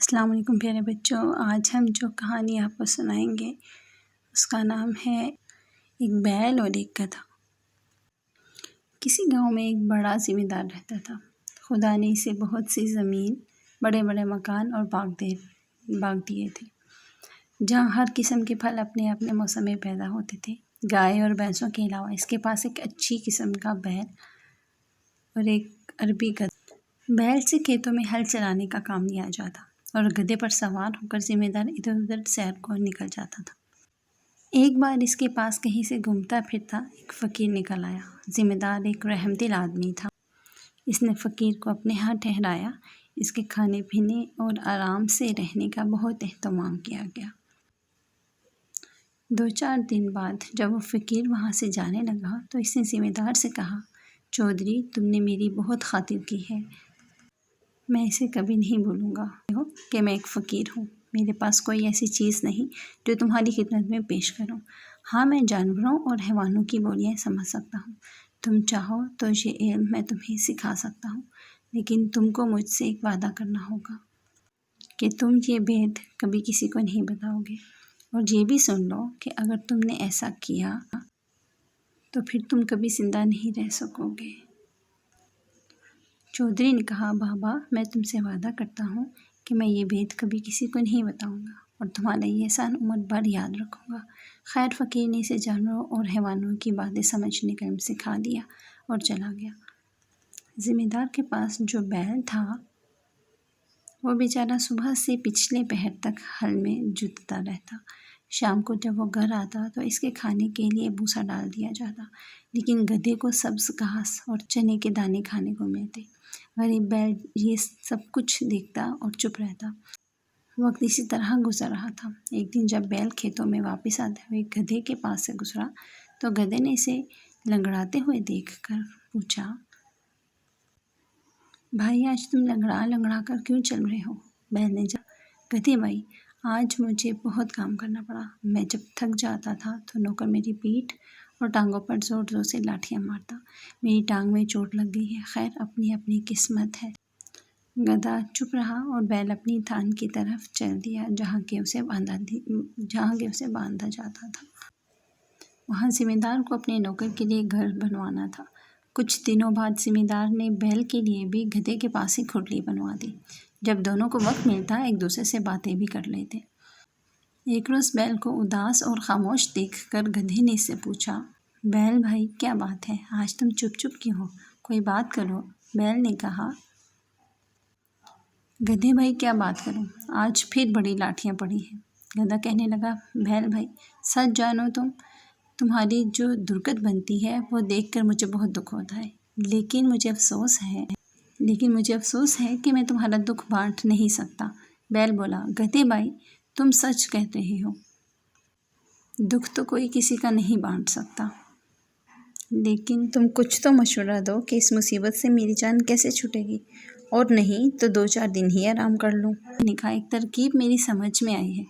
السلام علیکم پیارے بچوں، آج ہم جو کہانی آپ کو سنائیں گے اس کا نام ہے ایک بیل اور ایک گدھا۔ کسی گاؤں میں ایک بڑا ذمہ دار رہتا تھا۔ خدا نے اسے بہت سی زمین، بڑے بڑے مکان اور باغ دیے تھے، جہاں ہر قسم کے پھل اپنے اپنے موسم میں پیدا ہوتے تھے۔ گائے اور بھینسوں کے علاوہ اس کے پاس ایک اچھی قسم کا بیل اور ایک عربی گدھا۔ بیل سے کھیتوں میں ہل چلانے کا کام لیا جاتا اور گدھے پر سوار ہو کر ذمہ دار ادھر ادھر سیر کو نکل جاتا تھا۔ ایک بار اس کے پاس کہیں سے گھومتا پھرتا ایک فقیر نکل آیا۔ ذمہ دار ایک رحم دل آدمی تھا۔ اس نے فقیر کو اپنے ہاں ٹھہرایا۔ اس کے کھانے پینے اور آرام سے رہنے کا بہت اہتمام کیا گیا۔ 2-4 دن بعد جب وہ فقیر وہاں سے جانے لگا تو اس نے ذمہ دار سے کہا، چودھری، تم نے میری بہت خاطر کی ہے، میں اسے کبھی نہیں بھولوں گا کہ میں ایک فقیر ہوں۔ میرے پاس کوئی ایسی چیز نہیں جو تمہاری خدمت میں پیش کروں۔ ہاں، میں جانوروں اور حیوانوں کی بولیاں سمجھ سکتا ہوں۔ تم چاہو تو یہ علم میں تمہیں سکھا سکتا ہوں، لیکن تم کو مجھ سے ایک وعدہ کرنا ہوگا کہ تم یہ بید کبھی کسی کو نہیں بتاؤ گے، اور یہ بھی سن لو کہ اگر تم نے ایسا کیا تو پھر تم کبھی زندہ نہیں رہ سکو گے۔ چودھری نے کہا، بابا، میں تم سے وعدہ کرتا ہوں کہ میں یہ بید کبھی کسی کو نہیں بتاؤں گا اور تمہارا یہ احسان عمر بھر یاد رکھوں گا۔ خیر، فقیر نے اسے جانوروں اور حیوانوں کی باتیں سمجھنے کا علم سکھا دیا اور چلا گیا۔ ذمہ دار کے پاس جو بیل تھا وہ بیچارہ صبح سے پچھلے پہر تک ہل میں جوتتا رہتا۔ شام کو جب وہ گھر آتا تو اس کے کھانے کے لیے بھوسا ڈال دیا جاتا، لیکن گدھے کو سبز گھاس اور چنے کے دانے کھانے کو ملتے۔ غریب بیل یہ سب کچھ دیکھتا اور چپ رہتا۔ وقت اسی طرح گزر رہا تھا۔ ایک دن جب بیل کھیتوں میں واپس آتے ہوئے گدھے کے پاس سے گزرا تو گدھے نے اسے لنگڑاتے ہوئے دیکھ کر پوچھا، بھائی، آج تم لنگڑا لنگڑا کر کیوں چل رہے ہو؟ بیل نے جواب، گدھے بھائی، آج مجھے بہت کام کرنا پڑا۔ میں جب تھک جاتا تھا تو نوکر میری پیٹھ اور ٹانگوں پر زور زور سے لاٹھیاں مارتا۔ میری ٹانگ میں چوٹ لگ گئی ہے۔ خیر، اپنی اپنی قسمت ہے۔ گدھا چپ رہا اور بیل اپنی تھان کی طرف چل دیا جہاں کہ اسے باندھا جاتا تھا۔ وہاں ذمہ دار کو اپنے نوکر کے لیے گھر بنوانا تھا۔ کچھ دنوں بعد ذمہ دار نے بیل کے لیے بھی گدھے کے پاس ہی کھرلی بنوا دی۔ جب دونوں کو وقت ملتا ایک دوسرے سے باتیں بھی کر لیتے۔ ایک روز بیل کو اداس اور خاموش دیکھ کر گدھے نے اس سے پوچھا، بیل بھائی، کیا بات ہے؟ آج تم چپ چپ کیوں ہو؟ کوئی بات کرو۔ بیل نے کہا، گدھے بھائی، کیا بات کروں؟ آج پھر بڑی لاٹھیاں پڑی ہیں۔ گدھا کہنے لگا، بیل بھائی، سچ جانو تمہاری جو درگت بنتی ہے وہ دیکھ کر مجھے بہت دکھ ہوتا ہے، لیکن مجھے افسوس ہے کہ میں تمہارا دکھ بانٹ نہیں سکتا۔ بیل بولا، گدھے بھائی، تم سچ کہہ رہے ہو، دکھ تو کوئی کسی کا نہیں بانٹ سکتا، لیکن تم کچھ تو مشورہ دو کہ اس مصیبت سے میری جان کیسے چھوٹے گی، اور نہیں تو 2-4 دن ہی آرام کر لوں۔ نے کہا، ایک ترکیب میری سمجھ میں آئی ہے،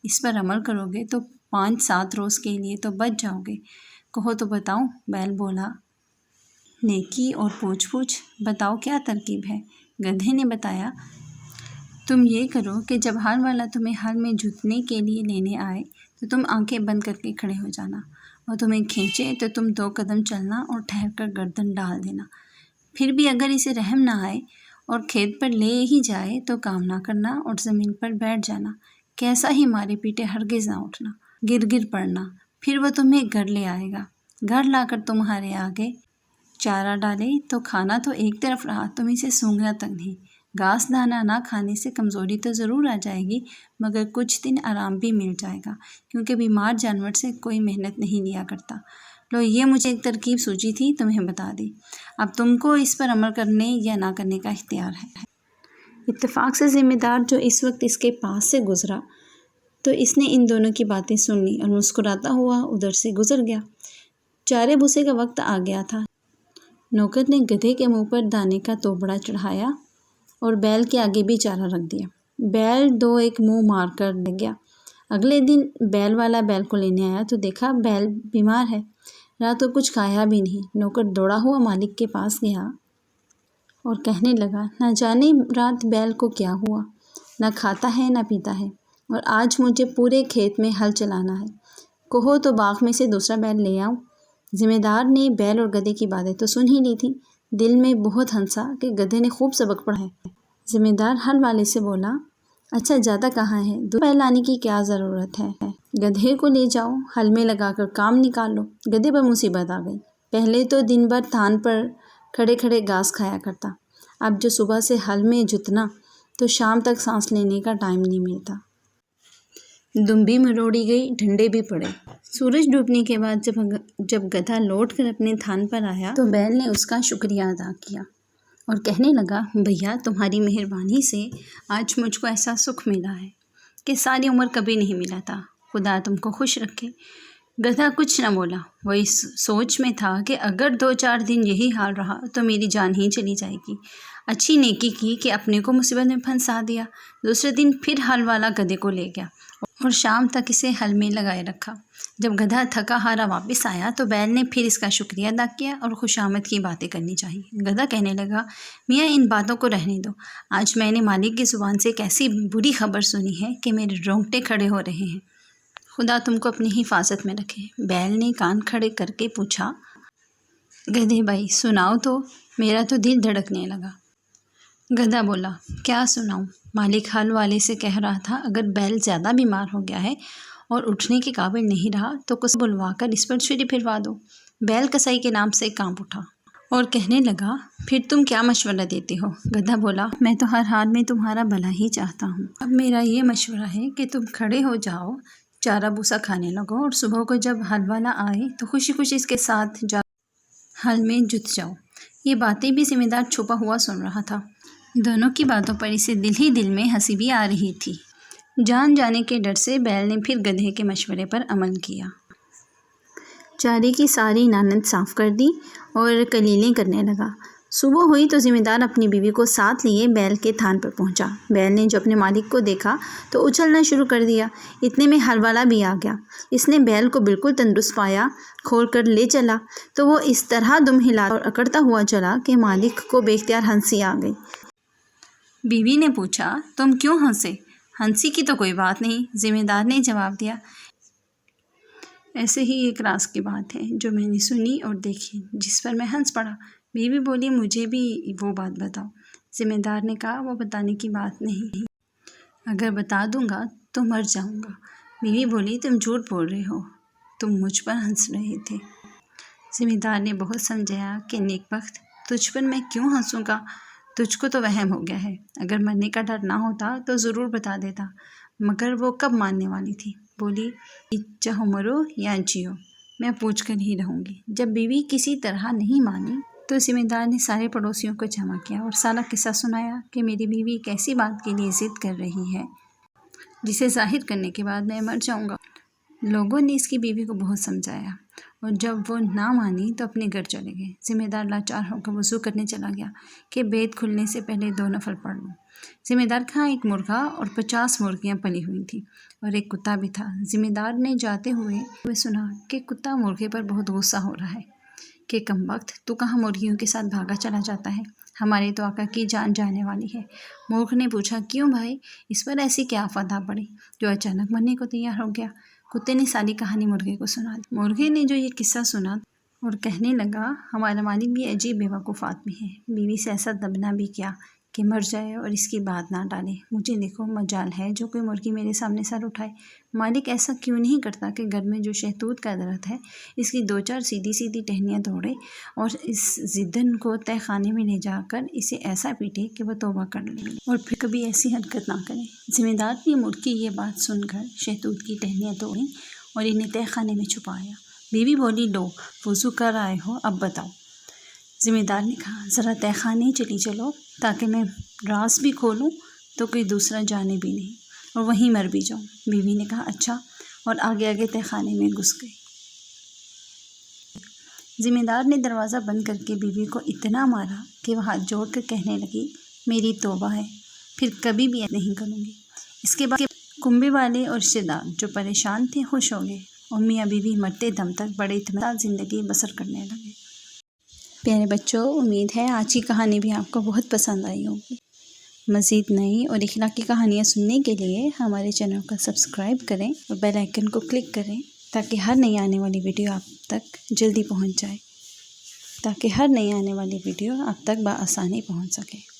اس پر عمل کرو گے تو 5-7 روز کے لیے تو بچ جاؤ گے۔ کہو تو بتاؤں؟ بیل بولا، نیکی اور پوچھ پوچھ، بتاؤ کیا ترکیب ہے؟ گدھے نے بتایا، تم یہ کرو کہ جب ہل والا تمہیں ہل میں جوتنے کے لیے لینے آئے تو تم آنکھیں بند کر کے کھڑے ہو جانا، اور تمہیں کھینچے تو تم 2 قدم چلنا اور ٹھہر کر گردن ڈال دینا۔ پھر بھی اگر اسے رحم نہ آئے اور کھیت پر لے ہی جائے تو کام نہ کرنا اور زمین پر بیٹھ جانا، کیسا ہی مارے پیٹے ہرگز نہ اٹھنا، گر پڑنا۔ پھر وہ تمہیں گھر لے آئے گا، گھر لا کر تمہارے آگے چارہ ڈالے تو کھانا تو ایک طرف رہا، تم اسے سونگھنا تک نہیں۔ گھاس دانا نہ کھانے سے کمزوری تو ضرور آ جائے گی، مگر کچھ دن آرام بھی مل جائے گا، کیونکہ بیمار جانور سے کوئی محنت نہیں لیا کرتا۔ لو، یہ مجھے ایک ترکیب سوچی تھی، تمہیں بتا دی، اب تم کو اس پر عمل کرنے یا نہ کرنے کا اختیار ہے۔ اتفاق سے ذمہ دار جو اس وقت اس کے پاس سے گزرا تو اس نے ان دونوں کی باتیں سن لی اور مسکراتا ہوا ادھر سے گزر گیا۔ چارے بھوسے کا وقت آ گیا تھا۔ نوکر نے گدھے کے منہ پر دانے کا توبڑا چڑھایا اور بیل کے آگے بھی چارہ رکھ دیا۔ بیل 2 ایک منہ مار کر لگ گیا۔ اگلے دن بیل والا بیل کو لینے آیا تو دیکھا بیل بیمار ہے، رات کو کچھ کھایا بھی نہیں۔ نوکر دوڑا ہوا مالک کے پاس گیا اور کہنے لگا، نہ جانے رات بیل کو کیا ہوا۔ نہ کھاتا ہے نہ پیتا ہے، اور آج مجھے پورے کھیت میں ہل چلانا ہے۔ کہو تو باغ میں سے دوسرا بیل لے آؤں۔ ذمہ دار نے بیل اور گدھے کی باتیں تو سن ہی لی تھی، دل میں بہت ہنسا کہ گدھے نے خوب سبق پڑھا ہے۔ ذمہ دار ہل والے سے بولا، اچھا جاتا کہاں ہے؟ دوسرا بیل لانے کی کیا ضرورت ہے؟ گدھے کو لے جاؤ، ہل میں لگا کر کام نکال لو۔ گدھے پر مصیبت آ گئی۔ پہلے تو دن بھر تھان پر کھڑے کھڑے گھاس کھایا کرتا، اب جو صبح سے ہل میں جتنا تو شام تک سانس لینے کا ٹائم نہیں ملتا۔ دم بھی مروڑی گئی، ڈنڈے بھی پڑے۔ سورج ڈوبنے کے بعد جب گدھا لوٹ کر اپنے تھان پر آیا تو بیل نے اس کا شکریہ ادا کیا اور کہنے لگا، بھیا تمہاری مہربانی سے آج مجھ کو ایسا سکھ ملا ہے کہ ساری عمر کبھی نہیں ملا تھا، خدا تم کو خوش رکھے۔ گدھا کچھ نہ بولا، وہ اس سوچ میں تھا کہ اگر 2-4 دن یہی حال رہا تو میری جان ہی چلی جائے گی۔ اچھی نیکی کی کہ اپنے کو مصیبت میں پھنسا دیا۔ دوسرے دن پھر ہل والا گدھے کو لے گیا اور شام تک اسے ہل میں لگائے رکھا۔ جب گدھا تھکا ہارا واپس آیا تو بیل نے پھر اس کا شکریہ ادا کیا اور خوشامد کی باتیں کرنی چاہیے۔ گدھا کہنے لگا، میاں ان باتوں کو رہنے دو، آج میں نے مالک کی زبان سے ایک ایسی بری خبر سنی ہے کہ میرے رونگٹے کھڑے ہو رہے ہیں۔ خدا تم کو اپنی حفاظت میں رکھے۔ بیل نے کان کھڑے کر کے پوچھا، گدھے بھائی سناؤ تو، میرا تو دل دھڑکنے لگا۔ گدھا بولا، کیا سناؤں؟ مالک ہل والے سے کہہ رہا تھا اگر بیل زیادہ بیمار ہو گیا ہے اور اٹھنے کے قابل نہیں رہا تو کس بلوا کر اس پر چھری پھروا دو۔ بیل کسائی کے نام سے کانپ اٹھا اور کہنے لگا، پھر تم کیا مشورہ دیتے ہو؟ گدھا بولا، میں تو ہر حال میں تمہارا بھلا ہی چاہتا ہوں۔ اب میرا یہ مشورہ ہے کہ تم کھڑے ہو جاؤ، چارہ بھوسا کھانے لگو اور صبح کو جب ہل والا آئے تو خوشی خوشی اس کے ساتھ جا ہل میں جت جاؤ۔ یہ باتیں بھی ذمہ دار چھپا ہوا سن رہا تھا۔ دونوں کی باتوں پر اسے دل ہی دل میں ہنسی بھی آ رہی تھی۔ جان جانے کے ڈر سے بیل نے پھر گدھے کے مشورے پر عمل کیا۔ چارے کی ساری نانت صاف کر دی اور کلیلیں کرنے لگا۔ صبح ہوئی تو ذمہ دار اپنی بیوی کو ساتھ لیے بیل کے تھان پر پہنچا۔ بیل نے جو اپنے مالک کو دیکھا تو اچھلنا شروع کر دیا۔ اتنے میں ہل والا بھی آ گیا۔ اس نے بیل کو بالکل تندرست پایا، کھول کر لے چلا تو وہ اس طرح دم ہلاتا اور اکڑتا ہوا چلا کہ مالک کو بے اختیار ہنسی آ گئی۔ بیوی نے پوچھا، تم کیوں ہنسے؟ ہنسی کی تو کوئی بات نہیں، ذمہ دار نے جواب دیا۔ ایسے ہی ایک راز کی بات ہے جو میں نے سنی اور دیکھی جس پر میں ہنس پڑا۔ بیوی بولی، مجھے بھی وہ بات بتاؤ۔ ذمہ دار نے کہا، وہ بتانے کی بات نہیں، اگر بتا دوں گا تو مر جاؤں گا۔ بیوی بولی، تم جھوٹ بول رہے ہو، تم مجھ پر ہنس رہے تھے۔ ذمہ دار نے بہت سمجھایا کہ نیک بخت، تجھ پر میں کیوں ہنسوں گا؟ تجھ کو تو وہم ہو گیا ہے، اگر مرنے کا ڈر نہ ہوتا تو ضرور بتا دیتا، مگر وہ کب ماننے والی تھی۔ بولی، چاہو مرو یا جیو، میں پوچھ کر ہی رہوں گی۔ جب بیوی کسی طرح نہیں مانی تو ذمہ دار نے سارے پڑوسیوں کو جمع کیا اور سارا قصہ سنایا کہ میری بیوی ایک ایسی بات کے لیے ضد کر رہی ہے جسے ظاہر کرنے کے بعد میں مر جاؤں گا۔ لوگوں نے اس کی بیوی کو بہت سمجھایا اور جب وہ نہ مانی تو اپنے گھر چلے گئے۔ ذمہ دار لاچار ہو کر وضو کرنے چلا گیا کہ بید کھلنے سے پہلے 2 نفل پڑھ لوں۔ ذمہ دار کے ہاں ایک مرغا اور 50 مرغیاں پلی ہوئی تھیں اور ایک کتا بھی تھا۔ ذمہ دار نے جاتے ہوئے سنا کہ کتا مرغے پر بہت غصہ ہو رہا ہے کہ کمبخت، تو کہاں مرغیوں کے ساتھ بھاگا چلا جاتا ہے، ہمارے تو آقا کی جان جانے والی ہے۔ مرغ نے پوچھا، کیوں بھائی، اس پر ایسی کیا آفت آ پڑی جو اچانک مرنے کو تیار ہو گیا؟ کتے نے ساری کہانی مرغے کو سنا دی۔ مرغے نے جو یہ قصہ سنا اور کہنے لگا، ہمارا مالک بھی عجیب بیوقوف آدمی ہے، بیوی سے ایسا دبنا بھی کیا کہ مر جائے اور اس کی بات نہ ڈالے۔ مجھے دیکھو مجال ہے جو کوئی مرغی میرے سامنے سر اٹھائے۔ مالک ایسا کیوں نہیں کرتا کہ گھر میں جو شہتوت کا درخت ہے اس کی 2-4 سیدھی سیدھی ٹہنیاں توڑے اور اس زدن کو تہ خانے میں لے جا کر اسے ایسا پیٹے کہ وہ توبہ کر لے اور پھر کبھی ایسی حرکت نہ کرے۔ ذمہ دار نے مرغ کی یہ بات سن کر شہتوت کی ٹہنیاں توڑیں اور انہیں تہ خانے میں چھپایا۔ بیوی بولی، لو وضو کر آئے ہو، اب بتاؤ۔ ذمہ دار نے کہا، ذرا تہ خانے چلی چلو تاکہ میں راز بھی کھولوں تو کوئی دوسرا جانے بھی نہیں اور وہیں مر بھی جاؤں۔ بیوی نے کہا، اچھا، اور آگے آگے تہ خانے میں گھس گئی۔ ذمہ دار نے دروازہ بند کر کے بیوی کو اتنا مارا کہ وہ ہاتھ جوڑ کر کہنے لگی، میری توبہ ہے، پھر کبھی بھی نہیں کروں گی۔ اس کے بعد کنبے والے اور رشتے دار جو پریشان تھے خوش ہو گئے اور میاں بیوی مرتے دم تک بڑے اطمینان زندگی بسر کرنے لگے۔ پیارے بچوں، امید ہے آج کی کہانی بھی آپ کو بہت پسند آئی ہوگی۔ مزید نئی اور اخلاقی کہانیاں سننے کے لیے ہمارے چینل کو سبسکرائب کریں اور بیل آئیکن کو کلک کریں تاکہ ہر نئی آنے والی ویڈیو آپ تک جلدی پہنچ جائے، آپ تک بآسانی پہنچ سکے۔